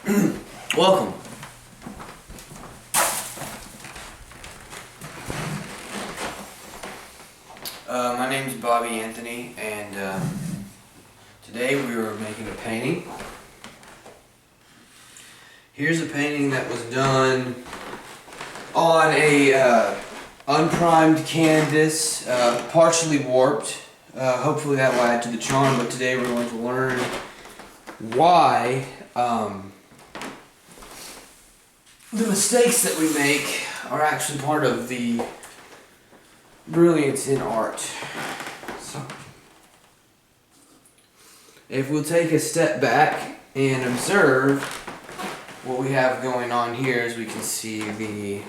Welcome. My name's Bobby Anthony, and today we were making a painting. Here's a painting that was done on a unprimed canvas, partially warped. Hopefully that will add to the charm, but today we're going to learn why the mistakes that we make are actually part of the brilliance in art. So, if we'll take a step back and observe what we have going on here, as we can see the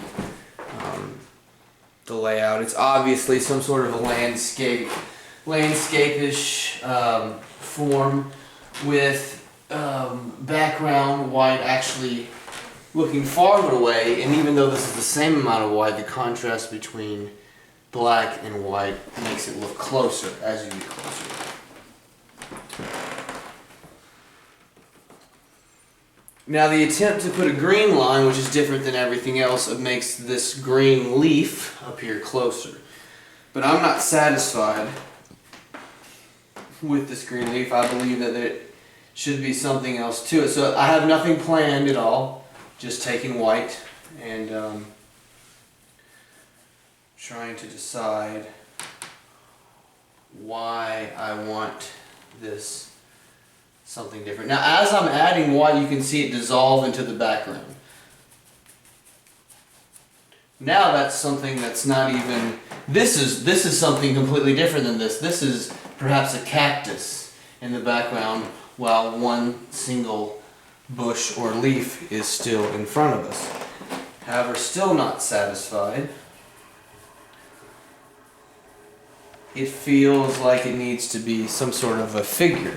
layout. It's obviously some sort of a landscape-ish form with background white actually looking farther away, and even though this is the same amount of white, the contrast between black and white makes it look closer as you get closer. Now the attempt to put a green line, which is different than everything else, makes this green leaf appear closer. But I'm not satisfied with this green leaf. I believe that there should be something else to it. So I have nothing planned at all, just taking white and trying to decide why I want this something different. Now as I'm adding white, you can see it dissolve into the background. Now that's something that's not even, this is something completely different than this. This is perhaps a cactus in the background while one single bush or leaf is still in front of us. However, still not satisfied. It feels like it needs to be some sort of a figure,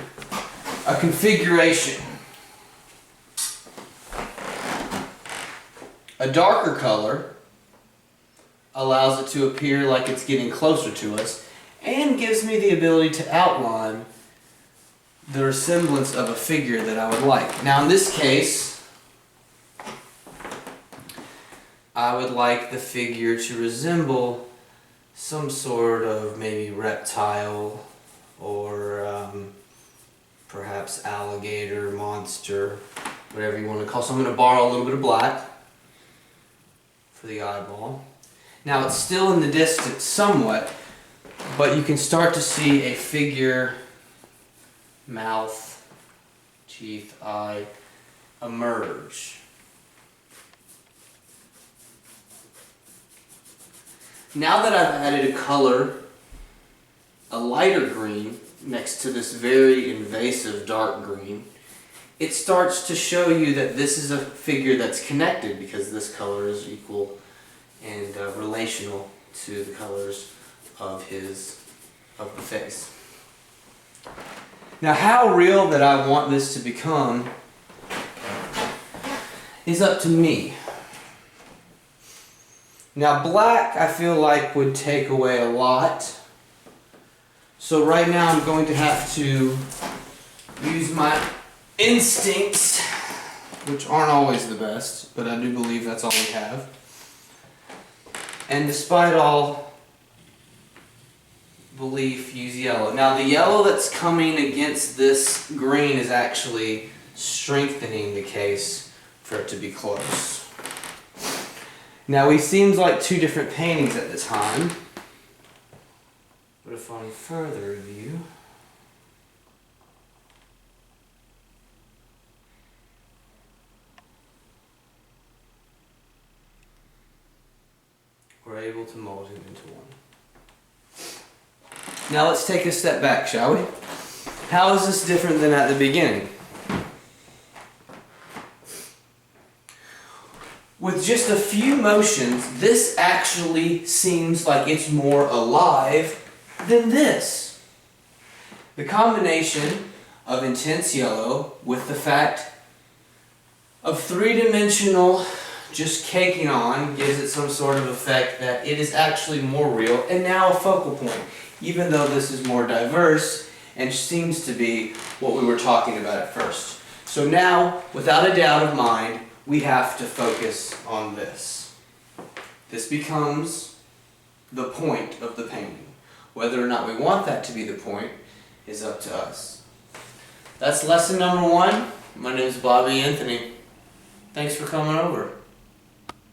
a configuration. A darker color allows it to appear like it's getting closer to us and gives me the ability to outline the resemblance of a figure that I would like. Now in this case, I would like the figure to resemble some sort of maybe reptile or perhaps alligator, monster, whatever you want to call it. So I'm going to borrow a little bit of black for the eyeball. Now it's still in the distance somewhat, but you can start to see a figure, mouth, teeth, eye, emerge. Now that I've added a color, a lighter green, next to this very invasive dark green, it starts to show you that this is a figure that's connected because this color is equal and relational to the colors of the face. Now how real that I want this to become is up to me. Now black I feel like would take away a lot. So right now I'm going to have to use my instincts, which aren't always the best, but I do believe that's all we have. And despite all belief, use yellow. Now the yellow that's coming against this green is actually strengthening the case for it to be close. Now it seems like two different paintings at the time, but upon further review, we're able to mold it into one. Now let's take a step back, shall we? How is this different than at the beginning? With just a few motions, this actually seems like it's more alive than this. The combination of intense yellow with the fact of three-dimensional just caking on gives it some sort of effect that it is actually more real and now a focal point, even though this is more diverse and seems to be what we were talking about at first. So now, without a doubt of mind, we have to focus on this. This becomes the point of the painting. Whether or not we want that to be the point is up to us. That's lesson number 1. My name is Bobby Anthony. Thanks for coming over.